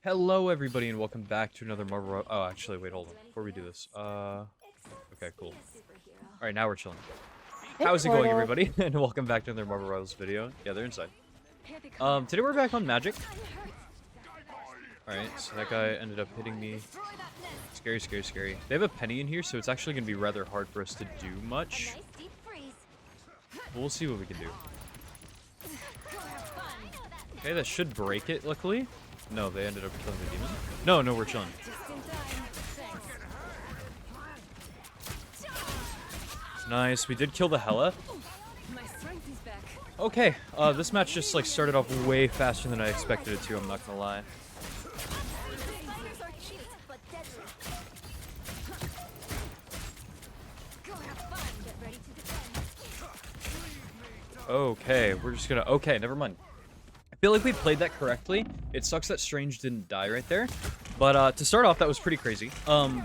Hello, everybody, and welcome back to another Marvel. Oh, actually, wait, hold on. Before we do this, okay, cool. All right, now we're chilling. Hey, How's it going, Portal. everybody? And welcome back to another Marvel Rivals video. Yeah, they're inside. Today we're back on Magik. All right, so that guy ended up hitting me. Scary, scary, scary. They have a penny in here, so it's actually gonna be rather hard for us to do much. We'll see what we can do. Okay, that should break it, luckily. No, they ended up killing the demon. No, we're chilling. Nice, we did kill the Hela. Okay, this match just like started off way faster than I expected it to, I'm not gonna lie. Okay, we're just gonna, okay, never mind. I feel like we played that correctly. It sucks that Strange didn't die right there. But to start off, that was pretty crazy. I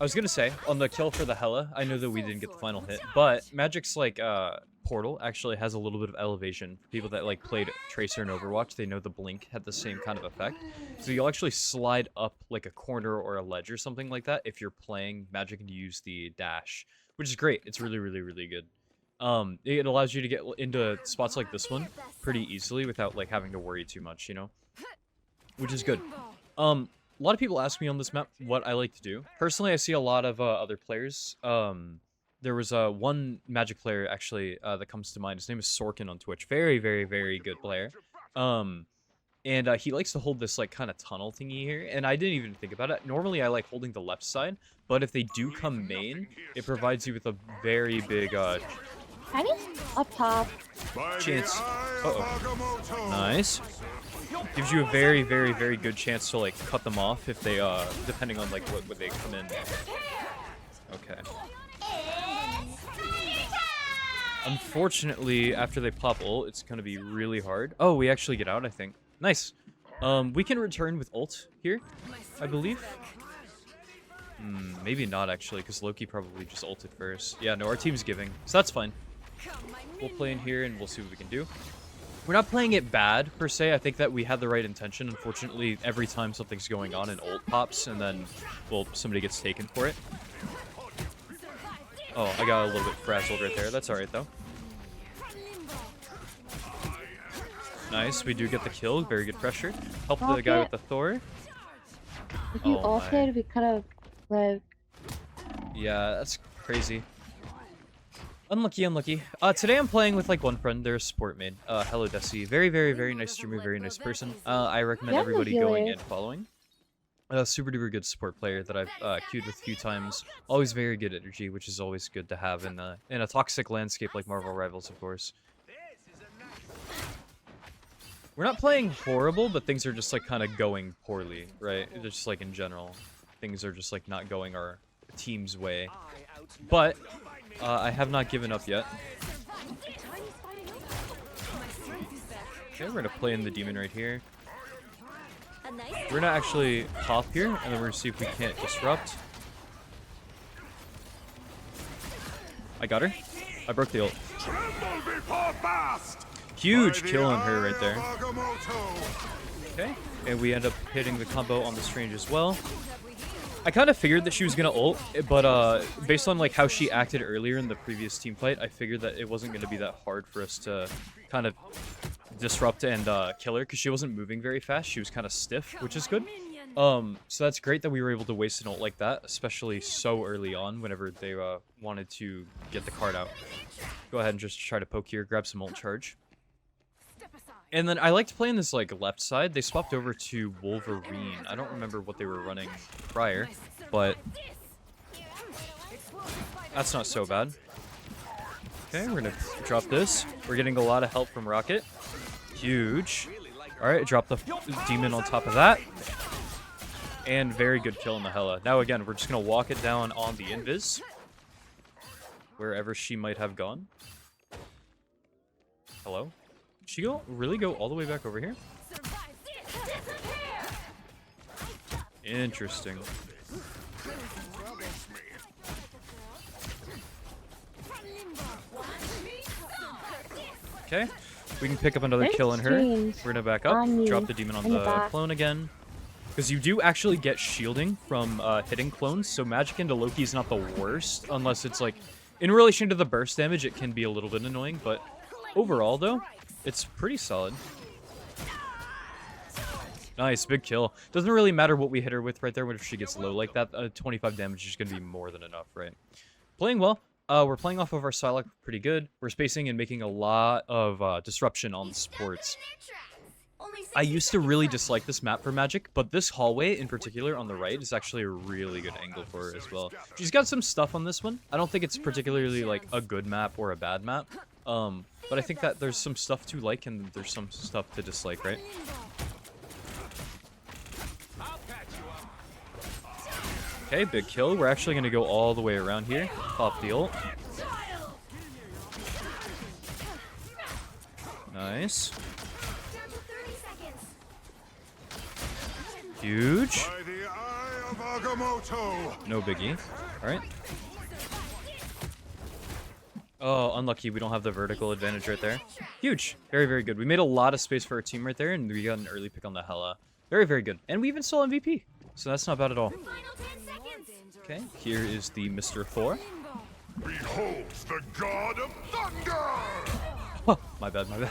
was gonna say, on the kill for the Hela, I know that we didn't get the final hit, but Magic's like Portal actually has a little bit of elevation. For people that like played Tracer and Overwatch, they know the blink had the same kind of effect. So you'll actually slide up like a corner or a ledge or something like that if you're playing Magic and you use the dash, which is great. It's really, really, really good. It allows you to get into spots like this one pretty easily without like having to worry too much, you know, which is good. A lot of people ask me on this map what I like to do. Personally, I see a lot of other players. There was one Magic player actually that comes to mind. His name is Sorkin on Twitch. Very, very, very good player. And he likes to hold this like kind of tunnel thingy here, and I didn't even think about it. Normally, I like holding the left side, but if they do come main, it provides you with a very big Penny? Up top. chance. Uh-oh. Nice. Gives you a very, very, very good chance to like cut them off if they depending on like what they come in. Okay. Unfortunately, after they pop ult, it's gonna be really hard. Oh, we actually get out, I think. Nice. We can return with ult here, I believe. Maybe not actually, because Loki probably just ulted first. Yeah, no, our team's giving, so that's fine. We'll play in here and we'll see what we can do. We're not playing it bad, per se. I think that we had the right intention. Unfortunately, every time something's going on, an ult pops, and then, well, somebody gets taken for it. Oh, I got a little bit frazzled right there. That's alright, though. Nice, we do get the kill. Very good pressure. Help the guy with the Thor. If you ulted, we could have lived. Yeah, that's crazy. Unlucky, unlucky. Today I'm playing with like one friend. They're a support main. Hello Desi. Very, very, very nice streamer. Very nice person. I recommend everybody going and following. Super duper good support player that I've queued with a few times. Always very good energy, which is always good to have in a toxic landscape like Marvel Rivals, of course. We're not playing horrible, but things are just like kind of going poorly, right? Just like in general, things are just like not going our team's way. But I have not given up yet. Okay, we're gonna play in the demon right here. We're gonna actually pop here, and then we're gonna see if we can't disrupt. I got her. I broke the ult. Huge kill on her right there. Okay, and we end up hitting the combo on the Strange as well. I kind of figured that she was gonna ult, but based on like how she acted earlier in the previous team fight, I figured that it wasn't gonna be that hard for us to kind of disrupt and kill her, because she wasn't moving very fast. She was kind of stiff, which is good. So that's great that we were able to waste an ult like that, especially so early on whenever they wanted to get the card out. Go ahead and just try to poke here, grab some ult charge. And then I liked playing this like left side. They swapped over to Wolverine. I don't remember what they were running prior, but that's not so bad. Okay, we're gonna drop this. We're getting a lot of help from Rocket. Huge. Alright, drop the demon on top of that. And very good kill on the Hela. Now again, we're just gonna walk it down on the invis. Wherever she might have gone. Hello? Did she really go all the way back over here? Interesting. Okay, we can pick up another kill in her. We're gonna back up, drop the demon on the clone again. Because you do actually get shielding from hitting clones, so Magik into Loki is not the worst, unless it's like, in relation to the burst damage, it can be a little bit annoying, but overall, though, it's pretty solid. Nice, big kill. Doesn't really matter what we hit her with right there, if she gets low like that, 25 damage is going to be more than enough, right? Playing well. We're playing off of our Psylocke pretty good. We're spacing and making a lot of disruption on the supports. I used to really dislike this map for Magik, but this hallway in particular on the right is actually a really good angle for her as well. She's got some stuff on this one. I don't think it's particularly like a good map or a bad map, but I think that there's some stuff to like and there's some stuff to dislike, right? Okay, big kill. We're actually going to go all the way around here. Pop the ult. Nice. Huge. No biggie. Alright. Oh, unlucky. We don't have the vertical advantage right there. Huge. Very, very good. We made a lot of space for our team right there, and we got an early pick on the Hela. Very, very good. And we even stole MVP. So that's not bad at all. Okay, here is the Mr. Thor. Beholds the god of thunder! Oh, my bad, my bad.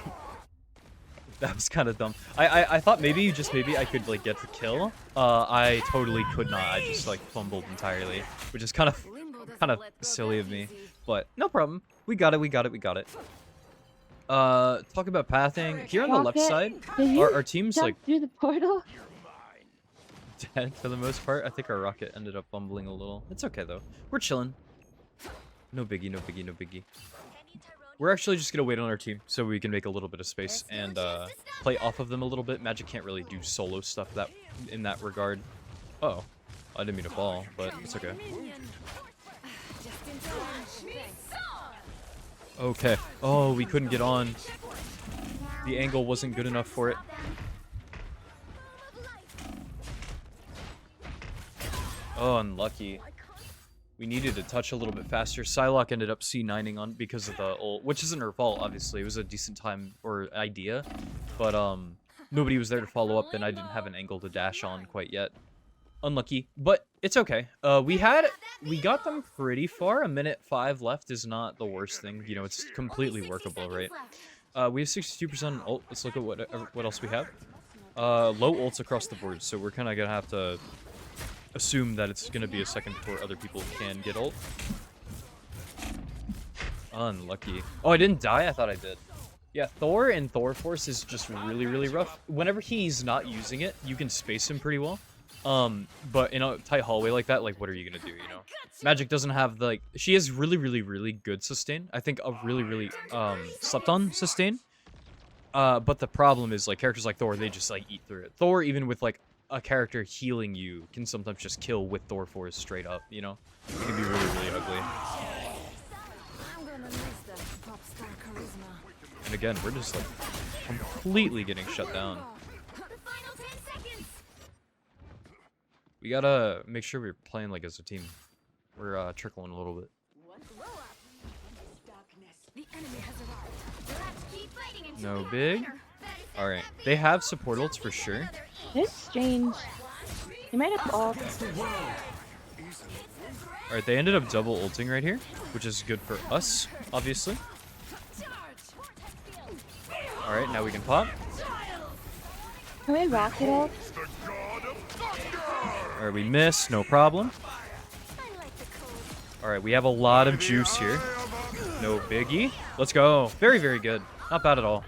That was kind of dumb. I thought maybe, just maybe, I could, like, get the kill. I totally could not. I just, like, fumbled entirely, which is kind of silly of me. But no problem. We got it, we got it, we got it. Talk about pathing. Here on the left side, our team's, like, through the portal? dead for the most part. I think our rocket ended up bumbling a little. It's okay, though. We're chilling. No biggie, no biggie, no biggie. We're actually just gonna wait on our team so we can make a little bit of space and play off of them a little bit. Magik can't really do solo stuff in that regard. Uh-oh. I didn't mean to fall, but it's okay. Okay. Oh, we couldn't get on. The angle wasn't good enough for it. Oh, unlucky. We needed to touch a little bit faster. Psylocke ended up C9ing on because of the ult, which isn't her fault, obviously. It was a decent time or idea, but nobody was there to follow up, and I didn't have an angle to dash on quite yet. Unlucky, but it's okay. We got them pretty far. 1:05 left is not the worst thing. You know, it's completely workable, right? We have 62% ult. Let's look at what else we have. Low ults across the board, so we're kind of gonna have to assume that it's gonna be a second before other people can get ult. Unlucky. Oh, I didn't die? I thought I did. Yeah, Thor and Thor Force is just really, really rough. Whenever he's not using it, you can space him pretty well. But in a tight hallway like that, like, what are you gonna do, you know? Magik doesn't have, the, like, she has really, really, really good sustain. I think a really, really, slept on sustain. But the problem is, like, characters like Thor, they just, like, eat through it. Thor, even with, like, a character healing you, can sometimes just kill with Thor Force straight up, you know? It can be really, really ugly. And again, we're just, like, completely getting shut down. We gotta make sure we're playing, like, as a team. We're, trickling a little bit. No big. Alright. They have support ults for sure. It's strange. You might have all. Alright, they ended up double ulting right here, which is good for us, obviously. Alright, now we can pop. Can we rocket ult? Alright, we miss, no problem. Alright, we have a lot of juice here. No biggie. Let's go. Very, very good. Not bad at all.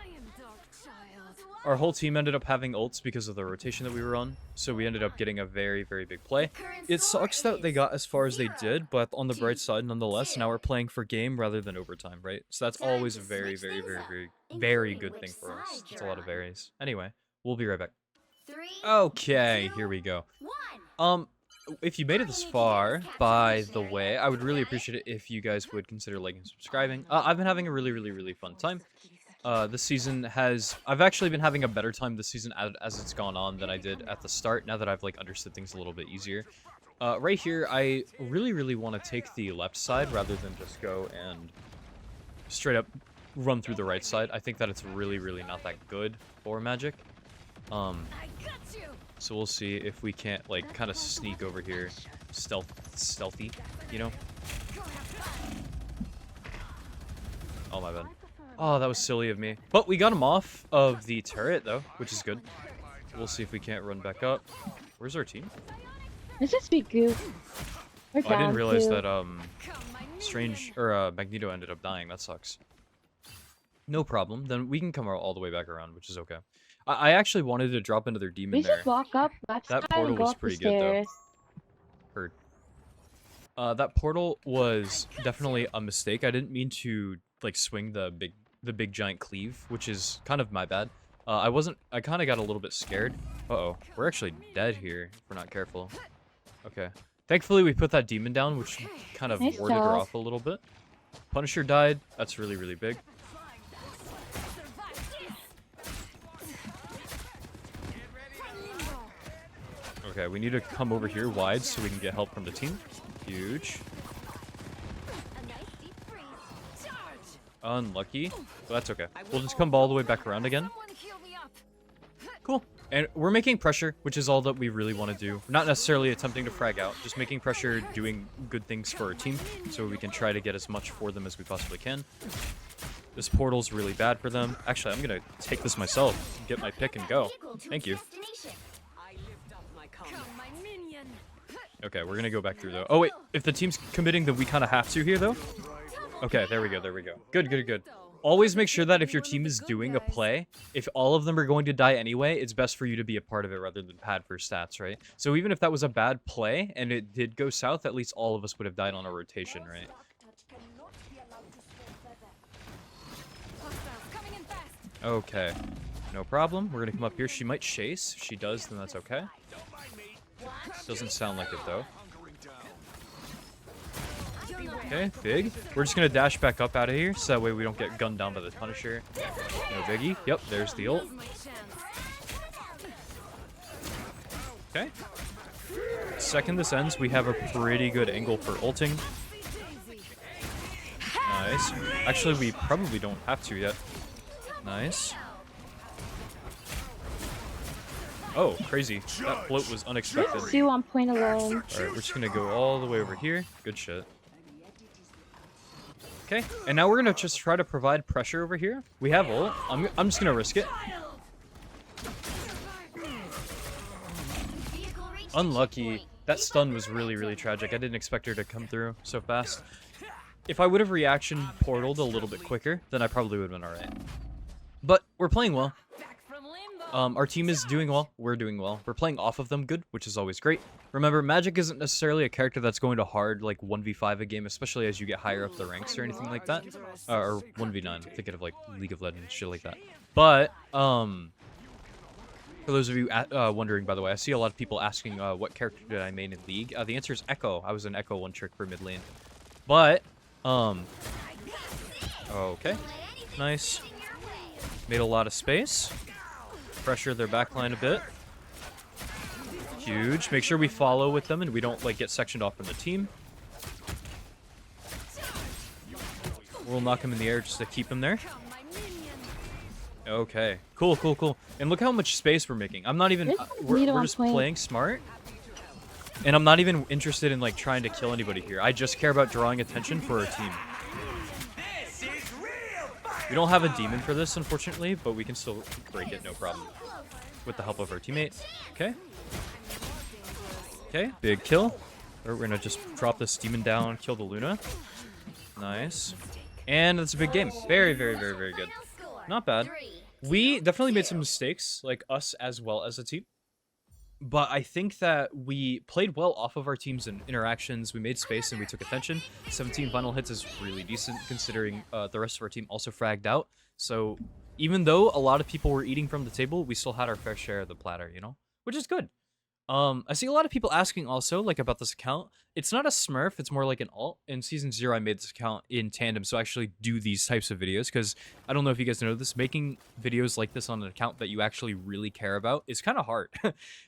Our whole team ended up having ults because of the rotation that we were on, so we ended up getting a very, very big play. It sucks that they got as far as they did, but on the bright side, nonetheless, now we're playing for game rather than overtime, right? So that's always a very, very, very, very, very good thing for us. It's a lot of varies. Anyway, we'll be right back. Okay, here we go. If you made it this far, by the way, I would really appreciate it if you guys would consider liking and subscribing. I've been having a really, really, really fun time. This season I've actually been having a better time this season as it's gone on than I did at the start, now that I've, like, understood things a little bit easier. Right here, I really, really want to take the left side rather than just go and straight up run through the right side. I think that it's really, really not that good for Magik. So we'll see if we can't, like, kind of sneak over here. Stealthy, you know? Oh, my bad. Oh, that was silly of me. But we got him off of the turret, though, which is good. We'll see if we can't run back up. Where's our team? Let's just be goop. We're Oh, I didn't down realize two. that, Strange, or, Magneto ended up dying. That sucks. No problem. Then we can come all the way back around, which is okay. I actually wanted to drop another demon We there. just walk up left That side portal and go was up the pretty good, though. stairs. Heard. That portal was definitely a mistake. I didn't mean to, like, swing the big giant cleave, which is kind of my bad. I kind of got a little bit scared. Uh-oh. We're actually dead here if we're not careful. Okay. Thankfully, we put that demon down, which kind of Nice warded her job. off a little bit. Punisher died. That's really, really big. Okay, we need to come over here wide so we can get help from the team. Huge. Unlucky. But that's okay. We'll just come all the way back around again. Cool. And we're making pressure, which is all that we really want to do. We're not necessarily attempting to frag out, just making pressure, doing good things for our team, so we can try to get as much for them as we possibly can. This portal's really bad for them. Actually, I'm going to take this myself, get my pick and go. Thank you. Okay, we're going to go back through, though. Oh, wait. If the team's committing, then we kind of have to here, though. Okay, there we go, there we go. Good, good, good. Always make sure that if your team is doing a play, if all of them are going to die anyway, it's best for you to be a part of it rather than pad for stats, right? So even if that was a bad play and it did go south, at least all of us would have died on a rotation, right? Okay, no problem. We're gonna come up here. She might chase. If she does, then that's okay. Doesn't sound like it, though. Okay, big. We're just gonna dash back up out of here, so that way we don't get gunned down by the Punisher. No biggie. Yep, there's the ult. Okay. Second this ends, we have a pretty good angle for ulting. Nice. Actually, we probably don't have to yet. Nice. Oh, crazy. That float was unexpected. See 1 point alone. Alright, we're just gonna go all the way over here. Good shit. Okay, and now we're gonna just try to provide pressure over here. We have ult. I'm just gonna risk it. Unlucky. That stun was really, really tragic. I didn't expect her to come through so fast. If I would have reaction portaled a little bit quicker, then I probably would have been alright. But we're playing well. Our team is doing well. We're doing well. We're playing off of them good, which is always great. Remember, Magik isn't necessarily a character that's going to hard, like, 1v5 a game, especially as you get higher up the ranks or anything like that. Or 1v9. I'm thinking of, like, League of Legends, shit like that. But, for those of you wondering, by the way, I see a lot of people asking, what character did I main in League? The answer is Echo. I was an Echo one-trick for mid lane. But, okay. Nice. Made a lot of space. Pressure their backline a bit. Huge. Make sure we follow with them and we don't, like, get sectioned off from the team. We'll knock him in the air just to keep him there. Okay. Cool, cool, cool. And look how much space we're making. I'm not even... we're just playing smart. And I'm not even interested in, like, trying to kill anybody here. I just care about drawing attention for our team. We don't have a demon for this, unfortunately, but we can still break it, no problem. With the help of our teammate. Okay. Okay, big kill. We're gonna just drop this demon down, kill the Luna. Nice. And that's a big game. Very, very, very, very good. Not bad. We definitely made some mistakes, like us as well as a team. But I think that we played well off of our teams and interactions. We made space and we took attention. 17 final hits is really decent considering the rest of our team also fragged out. So even though a lot of people were eating from the table, we still had our fair share of the platter, you know? Which is good. I see a lot of people asking also, like, about this account. It's not a smurf, it's more like an alt. In Season 0, I made this account in tandem, so I actually do these types of videos, because I don't know if you guys know this, making videos like this on an account that you actually really care about is kind of hard.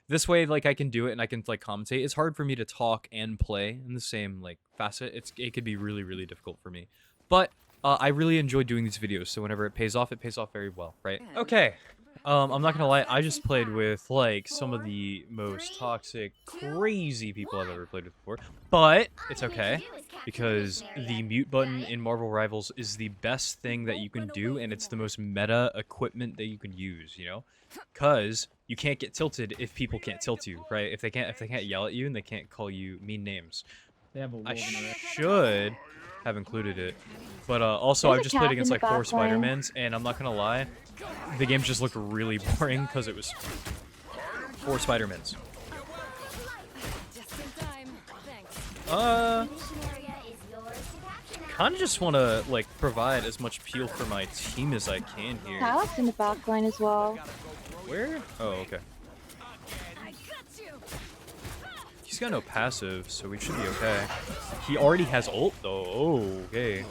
This way, like, I can do it and I can, like, commentate. It's hard for me to talk and play in the same, like, facet. It could be really, really difficult for me. But I really enjoy doing these videos, so whenever it pays off very well, right? Okay. I'm not gonna lie, I just played with like some of the most toxic, crazy people I've ever played with before. But it's okay because the mute button in Marvel Rivals is the best thing that you can do, and it's the most meta equipment that you can use. You know, cause you can't get tilted if people can't tilt you, right? If they can't yell at you and they can't call you mean names. They have a I wolf in the should have included it, but also There's I've a just played cap in against the like 4 back line. Spider-Mans, and I'm not gonna lie, the game just looked really boring because it was 4 Spider-Mans. Kind of just want to like provide as much peel for my team as I can here. Alex in the back line as well. Where? Oh, okay. He's got no passive, so we should be okay. He already has ult though. Oh, okay.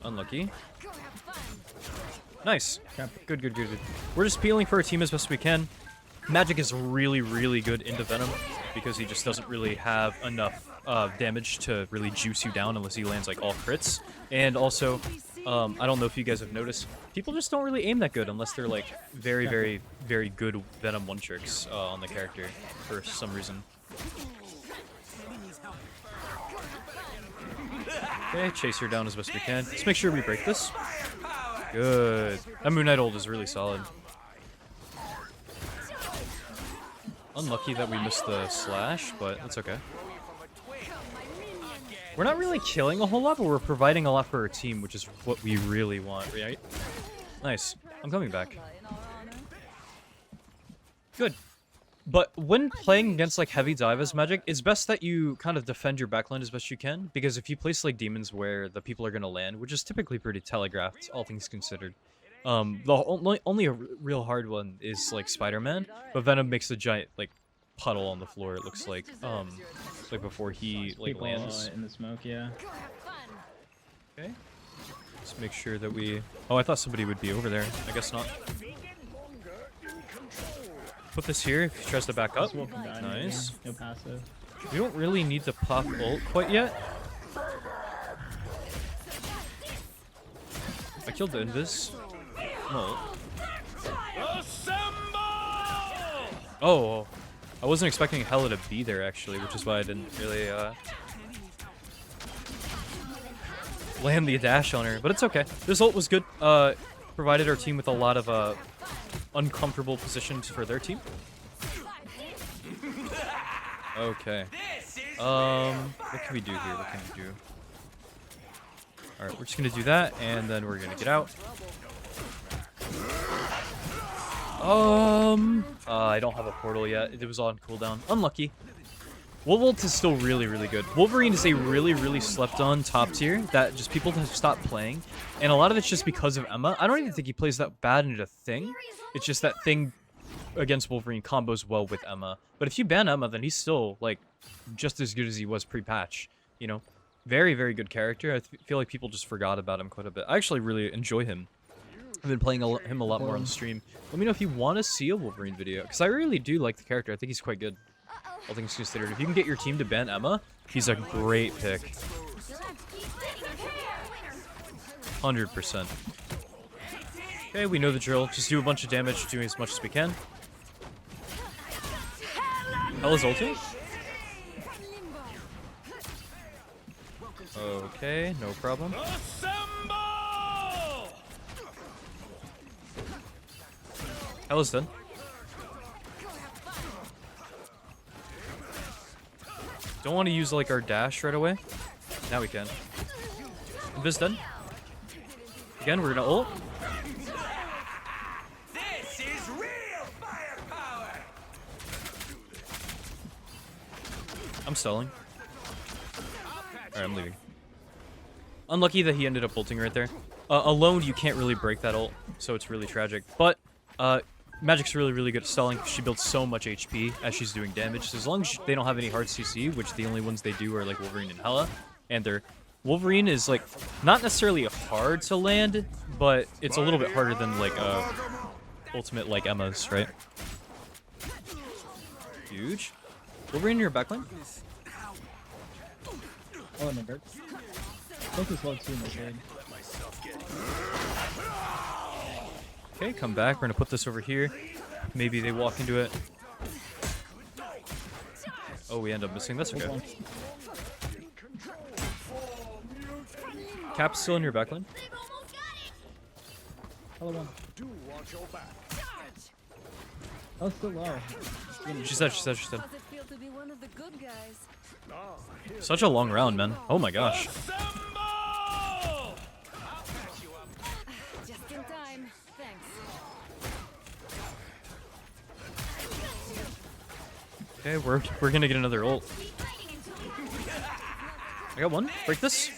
Unlucky. Nice. Good, good, good, good. We're just peeling for our team as best we can. Magik is really, really good into Venom because he just doesn't really have enough damage to really juice you down unless he lands like all crits. And also, I don't know if you guys have noticed, people just don't really aim that good unless they're like very, very, very good Venom one tricks on the character for some reason. Okay, chase her down as best we can. Let's make sure we break this. Good. That Moon Knight ult is really solid. Unlucky that we missed the slash, but that's okay. We're not really killing a whole lot, but we're providing a lot for our team, which is what we really want, right? Nice. I'm coming back. Good. But when playing against like heavy dive as Magik, it's best that you kind of defend your backline as best you can, because if you place like demons where the people are going to land, which is typically pretty telegraphed, all things considered, the only real hard one is like Spider-Man, but Venom makes a giant like puddle on the floor. It looks like before he like people, lands. in the smoke, yeah. Okay. Let's make sure that we. Oh, I thought somebody would be over there. I guess not. Put this here if he tries to back up. Nice. No passive. We don't really need to pop ult quite yet. I killed the invis. No. Oh, I wasn't expecting Hela to be there actually, which is why I didn't really land the dash on her. But it's okay. This ult was good. Provided our team with a lot of uncomfortable positions for their team. Okay. What can we do here? What can we do? Alright, we're just gonna do that, and then we're gonna get out. I don't have a portal yet. It was on cooldown. Unlucky. Wolf is still really, really good. Wolverine is a really, really slept on top tier that just people have stopped playing. And a lot of it's just because of Emma. I don't even think he plays that bad into Thing. It's just that Thing against Wolverine combos well with Emma. But if you ban Emma, then he's still, like, just as good as he was pre-patch. You know? Very, very good character. I feel like people just forgot about him quite a bit. I actually really enjoy him. I've been playing him a lot more on the stream. Let me know if you want to see a Wolverine video, because I really do like the character. I think he's quite good. All things considered. If you can get your team to ban Emma, he's a great pick. 100%. Okay, we know the drill. Just do a bunch of damage, doing as much as we can. Hela's ulting? Okay, no problem. Hela's done. Don't want to use like our dash right away. Now we can. Invis done. Again, we're gonna ult. This is real firepower. I'm stalling. Alright, I'm leaving. Unlucky that he ended up ulting right there. Alone, you can't really break that ult, so it's really tragic. But, Magik's really, really good at stalling. She builds so much HP as she's doing damage. So as long as they don't have any hard CC, which the only ones they do are like Wolverine and Hela, and their Wolverine is like not necessarily hard to land, but it's a little bit harder than like ultimate like Emma's, right? Huge. Wolverine in your backline? Oh, no, Bert. Focus low too, my dude. Okay, come back. We're gonna put this over here. Maybe they walk into it. Oh, we end up missing. That's okay. Cap's still in your backline. Hello, one. Oh, still low. She said. Such a long round, man. Oh my gosh. Just in time. Thanks. Okay, we're gonna get another ult. I got one. Break this.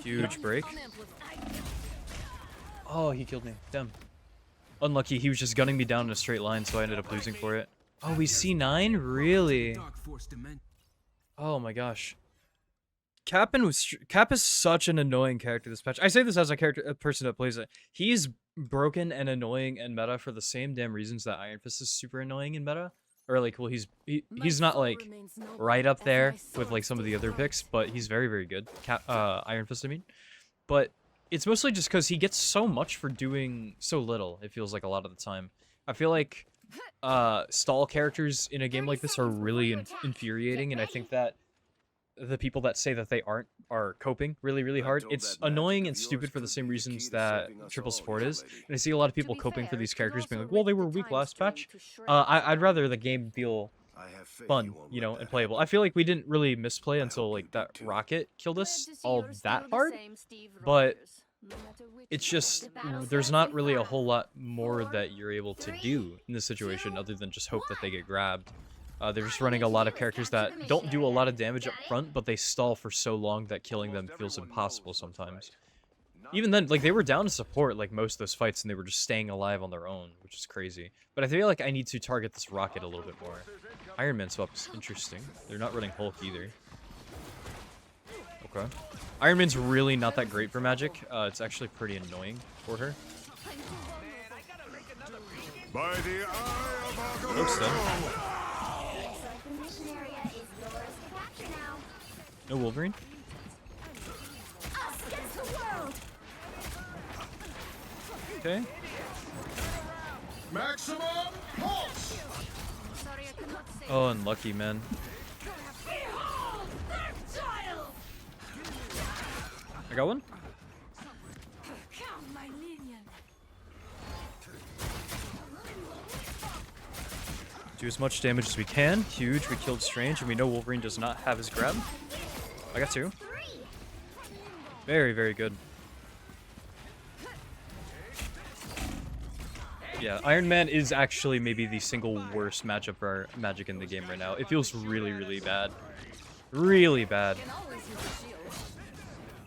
Huge break. Oh, he killed me. Damn. Unlucky. He was just gunning me down in a straight line, so I ended up losing for it. Oh, we C9? Really? Oh my gosh. Cap is such an annoying character this patch. I say this as a person that plays it. He's broken and annoying in meta for the same damn reasons that Iron Fist is super annoying in meta. Or like, well, he's not like right up there with like some of the other picks, but he's very, very good. Iron Fist, I mean. But it's mostly just because he gets so much for doing so little, it feels like a lot of the time. I feel like stall characters in a game like this are really infuriating, and I think that the people that say that they aren't are coping really, really hard. It's annoying and stupid for the same reasons that triple support is. And I see a lot of people coping for these characters being like, well, they were weak last patch. I'd rather the game feel fun, you know, and playable. I feel like we didn't really misplay until like that rocket killed us all that hard. But it's just, there's not really a whole lot more that you're able to do in this situation other than just hope that they get grabbed. They're just running a lot of characters that don't do a lot of damage up front, but they stall for so long that killing them feels impossible sometimes. Even then, like, they were down to support, like, most of those fights, and they were just staying alive on their own, which is crazy. But I feel like I need to target this rocket a little bit more. Iron Man swap's interesting. They're not running Hulk either. Okay. Iron Man's really not that great for Magik. It's actually pretty annoying for her. By the eye of Looks dead. No Wolverine. Okay. Maximum pulse. Oh, unlucky, man. I got one. Do as much damage as we can. Huge. We killed Strange, and we know Wolverine does not have his grab. I got two. Very, very good. Yeah, Iron Man is actually maybe the single worst matchup for Magik in the game right now. It feels really, really bad. Really bad.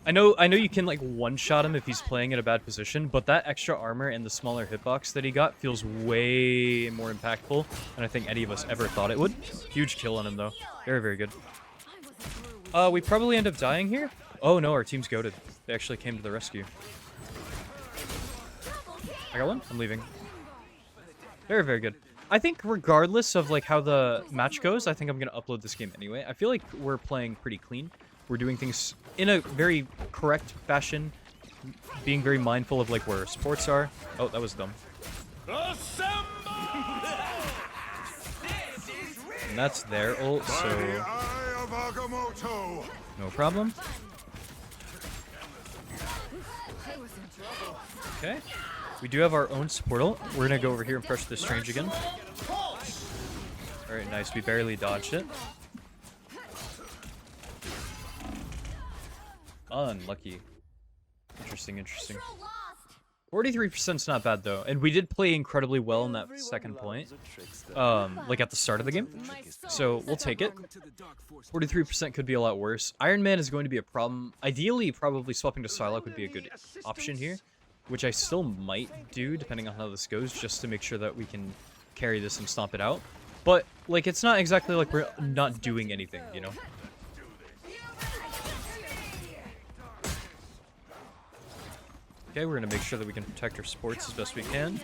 I know you can like one-shot him if he's playing in a bad position, but that extra armor and the smaller hitbox that he got feels way more impactful than I think any of us ever thought it would. Huge kill on him though. Very, very good. We probably end up dying here. Oh no, our team's goated. They actually came to the rescue. I got one. I'm leaving. Very, very good. I think regardless of like how the match goes, I think I'm gonna upload this game anyway. I feel like we're playing pretty clean. We're doing things in a very correct fashion, being very mindful of like where our supports are. Oh, that was dumb. And that's their ult, so no problem. Okay. We do have our own support ult. We're gonna go over here and pressure the Strange again. Alright, nice. We barely dodged it. Unlucky. Interesting, interesting. 43%'s not bad though, and we did play incredibly well in that second point. Like at the start of the game. So we'll take it. 43% could be a lot worse. Iron Man is going to be a problem. Ideally, probably swapping to Psylocke would be a good option here, which I still might do depending on how this goes, just to make sure that we can carry this and stomp it out. But like, it's not exactly like we're not doing anything, you know? Okay, we're gonna make sure that we can protect our supports as best we can.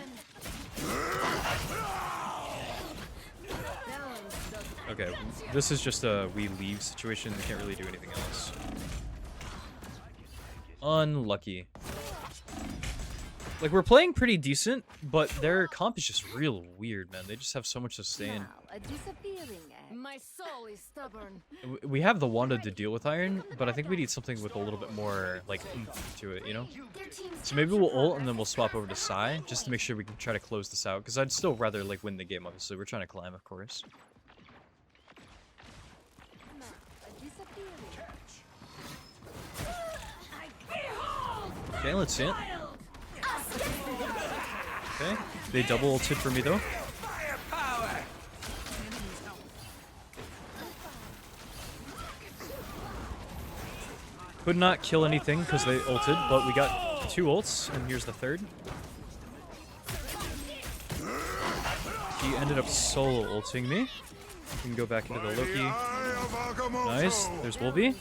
Okay, this is just a we leave situation. We can't really do anything else. Unlucky. Like, we're playing pretty decent, but their comp is just real weird, man. They just have so much sustain. My soul is stubborn. We have the Wanda to deal with Iron, but I think we need something with a little bit more, like, oomph to it, you know? So maybe we'll ult and then we'll swap over to Psy, just to make sure we can try to close this out. Because I'd still rather, like, win the game, obviously. We're trying to climb, of course. Okay, let's see it. Okay, they double ulted for me, though. Could not kill anything because they ulted, but we got 2 ults, and here's the 3rd. He ended up solo ulting me. We can go back into the Loki. Nice. There's Wolvie.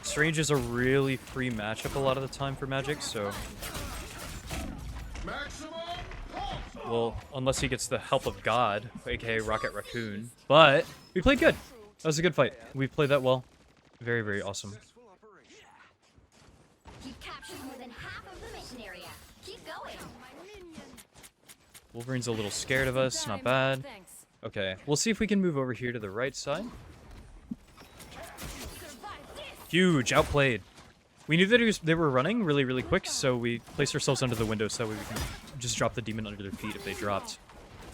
Strange is a really free matchup a lot of the time for Magik, so... Well, unless he gets the help of God, aka Rocket Raccoon. But we played good. That was a good fight. We played that well. Very, very awesome. You've captured more than half of the mission area. Keep going. Wolverine's a little scared of us. Not bad. Okay, we'll see if we can move over here to the right side. Huge, outplayed. We knew that they were running really, really quick, so we placed ourselves under the window so that we can just drop the demon under their feet if they dropped.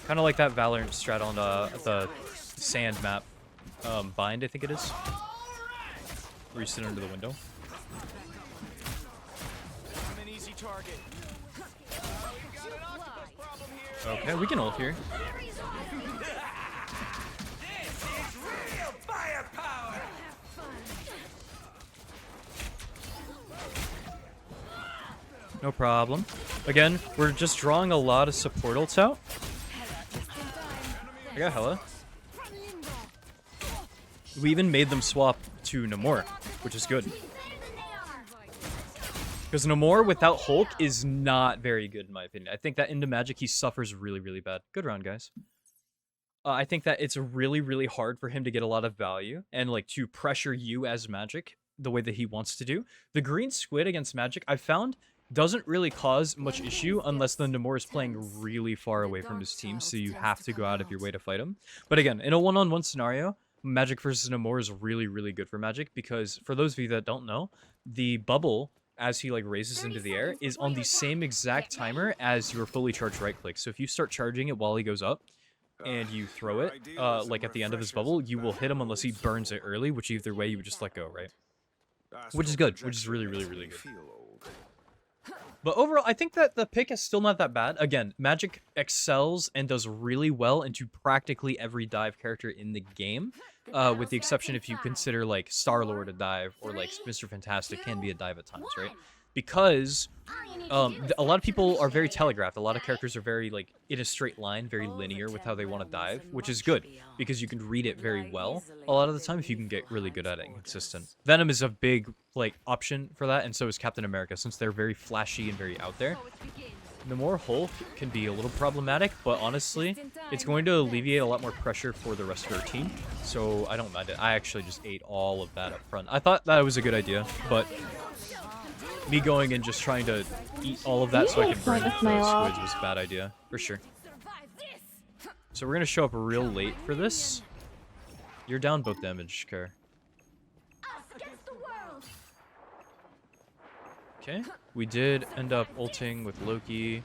Kind of like that Valorant strat on the sand map. Bind, I think it is. Where you sit under the window. Okay, we can ult here. No problem. Again, we're just drawing a lot of support ults out. I got Hela. We even made them swap to Namor, which is good. Because Namor without Hulk is not very good, in my opinion. I think that into Magik, he suffers really, really bad. Good round, guys. I think that it's really, really hard for him to get a lot of value and, like, to pressure you as Magik the way that he wants to do. The green squid against Magik, I found, doesn't really cause much issue unless the Namor is playing really far away from his team, so you have to go out of your way to fight him. But again, in a one-on-one scenario, Magik versus Namor is really, really good for Magik because, for those of you that don't know, the bubble, as he like raises into the air, is on the same exact timer as your fully charged right click. So if you start charging it while he goes up, and you throw it, like at the end of his bubble, you will hit him unless he burns it early, which either way you would just let go, right? Which is good, which is really, really, really good. But overall, I think that the pick is still not that bad. Again, Magik excels and does really well into practically every dive character in the game, with the exception if you consider like Star-Lord a dive or like Mr. Fantastic can be a dive at times, right? Because a lot of people are very telegraphed. A lot of characters are very like in a straight line, very linear with how they want to dive, which is good because you can read it very well a lot of the time if you can get really good at it and consistent. Venom is a big like option for that, and so is Captain America since they're very flashy and very out there. Namor Hulk can be a little problematic, but honestly, it's going to alleviate a lot more pressure for the rest of our team, so I don't mind it. I actually just ate all of that up front. I thought that was a good idea, but me going and just trying to eat all of that so I can burn the squids was a bad idea, for sure. So we're going to show up real late for this. You're down both damage, Kara. Okay, we did end up ulting with Loki.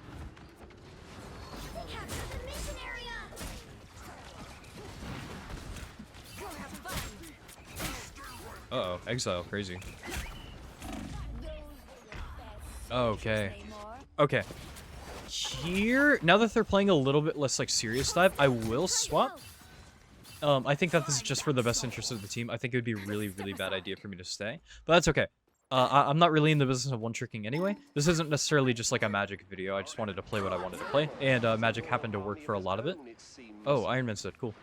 Uh-oh, exile, crazy. Okay. Okay. Here, now that they're playing a little bit less like serious dive, I will swap. I think that this is just for the best interest of the team. I think it would be a really, really bad idea for me to stay, but that's okay. I'm not really in the business of one-tricking anyway. This isn't necessarily just like a Magik video. I just wanted to play what I wanted to play, and Magik happened to work for a lot of it. Oh, Iron Man's dead. Cool.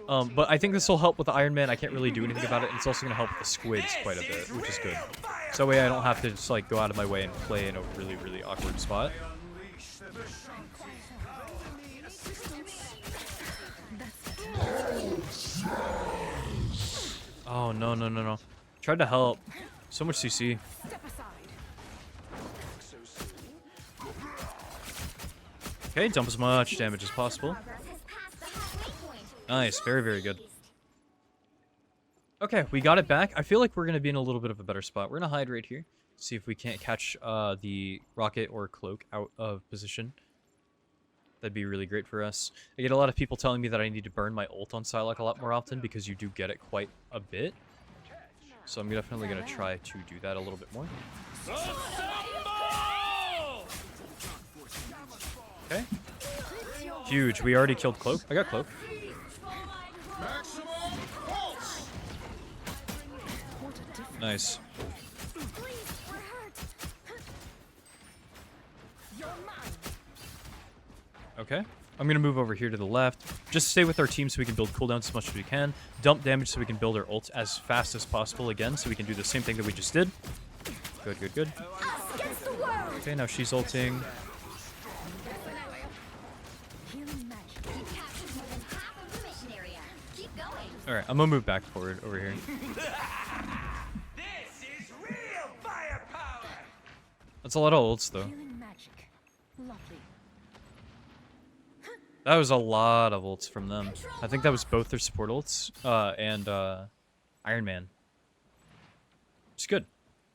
But I think this will help with the Iron Man. I can't really do anything about it, and it's also going to help with the squids quite a bit, which is good. So that way I don't have to just like go out of my way and play in a really, really awkward spot. Oh, no, no, no, no. Tried to help. So much CC. Step aside. Okay, dump as much damage as possible. Progress has passed the halfway point. Nice, very, very good. Okay, we got it back. I feel like we're going to be in a little bit of a better spot. We're going to hide right here. See if we can't catch the rocket or cloak out of position. That'd be really great for us. I get a lot of people telling me that I need to burn my ult on Psylocke a lot more often because you do get it quite a bit. So I'm definitely going to try to do that a little bit more. Okay. Huge. We already killed Cloak. I got Cloak. Nice. Okay. I'm going to move over here to the left. Just stay with our team so we can build cooldowns as much as we can. Dump damage so we can build our ult as fast as possible again so we can do the same thing that we just did. Good, good, good. Okay, now she's ulting. Alright, I'm going to move back forward over here. That's a lot of ults, though. That was a lot of ults from them. I think that was both their support ults and Iron Man. It's good.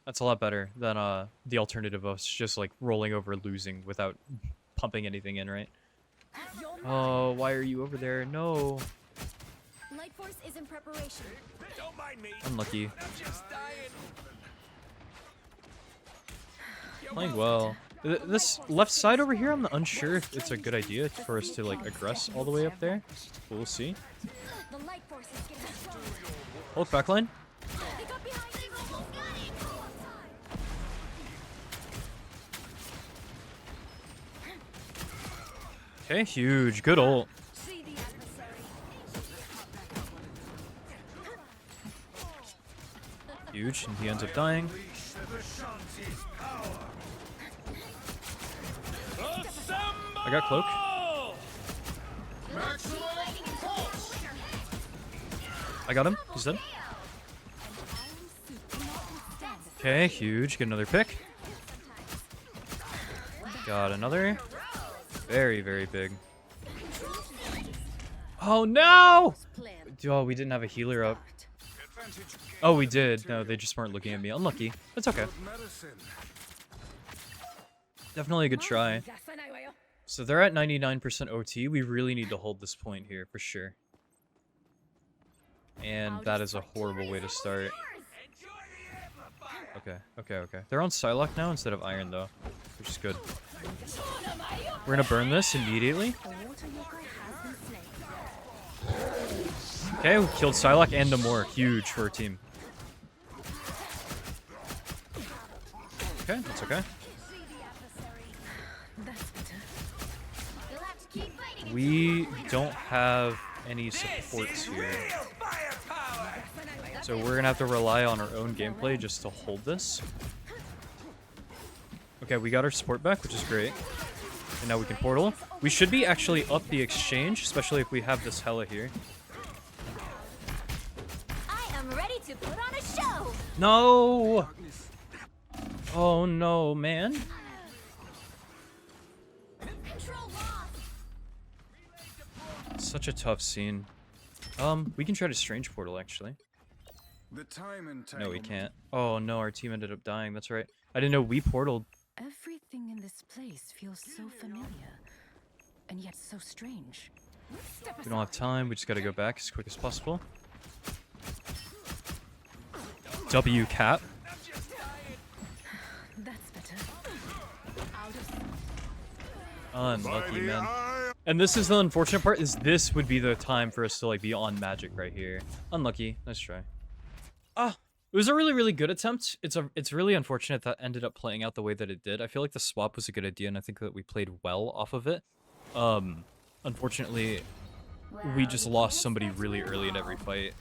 That's a lot better than the alternative of us just like rolling over losing without pumping anything in, right? Oh, why are you over there? No. Light Force is in preparation. Don't mind me. Unlucky. I'm just dying. Playing well. This left side over here, I'm unsure if it's a good idea for us to like aggress all the way up there. But we'll see. The Light Force is getting strong. Hold backline. They got behind you. Okay, huge. Good ult. See the adversary. Huge, and he ends up dying. I got Cloak. I got him. He's dead. Okay, huge. Get another pick. Got another. Very, very big. Oh, no! Oh, we didn't have a healer up. Oh, we did. No, they just weren't looking at me. Unlucky. That's okay. Definitely a good try. So they're at 99% OT. We really need to hold this point here for sure. And that is a horrible way to start. Okay, okay, okay. They're on Psylocke now instead of Iron though, which is good. We're gonna burn this immediately. Okay, we killed Psylocke and Namor. Huge for our team. Okay, that's okay. We don't have any supports here. So we're gonna have to rely on our own gameplay just to hold this. Okay, we got our support back, which is great. And now we can portal. We should be actually up the exchange, especially if we have this Hela here. I am ready to put on a show. No! Oh no, man. Such a tough scene. We can try to strange portal actually. No, we can't. Oh no, our team ended up dying. That's right. I didn't know we portaled. Everything in this place feels so familiar, and yet so strange. We don't have time. We just gotta go back as quick as possible. W cap. That's better. Unlucky, man. And this is the unfortunate part, is this would be the time for us to like be on Magik right here. Unlucky. Nice try. Ah, it was a really, really good attempt. It's really unfortunate that ended up playing out the way that it did. I feel like the swap was a good idea, and I think that we played well off of it. Unfortunately, we just lost somebody really early in every fight.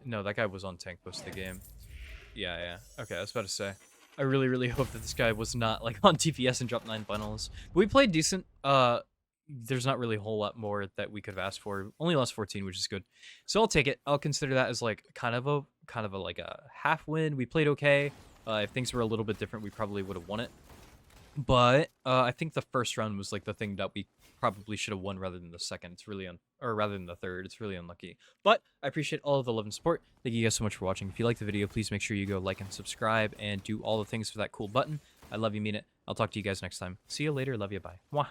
No, that guy was on tank most of the game. Yeah. Okay, I was about to say. I really, really hope that this guy was not like on TPS and dropped 9 finals. But we played decent. there's not really a whole lot more that we could have asked for. Only lost 14, which is good. So I'll take it. I'll consider that as like kind of a like a half win. We played okay. If things were a little bit different, we probably would have won it. But I think the first round was like the thing that we probably should have won rather than the second. It's really or rather than the third. It's really unlucky. But I appreciate all of the love and support. Thank you guys so much for watching. If you liked the video, please make sure you go like and subscribe and do all the things for that cool button. I love you, mean it. I'll talk to you guys next time. See you later. Love you. Bye. Mwah.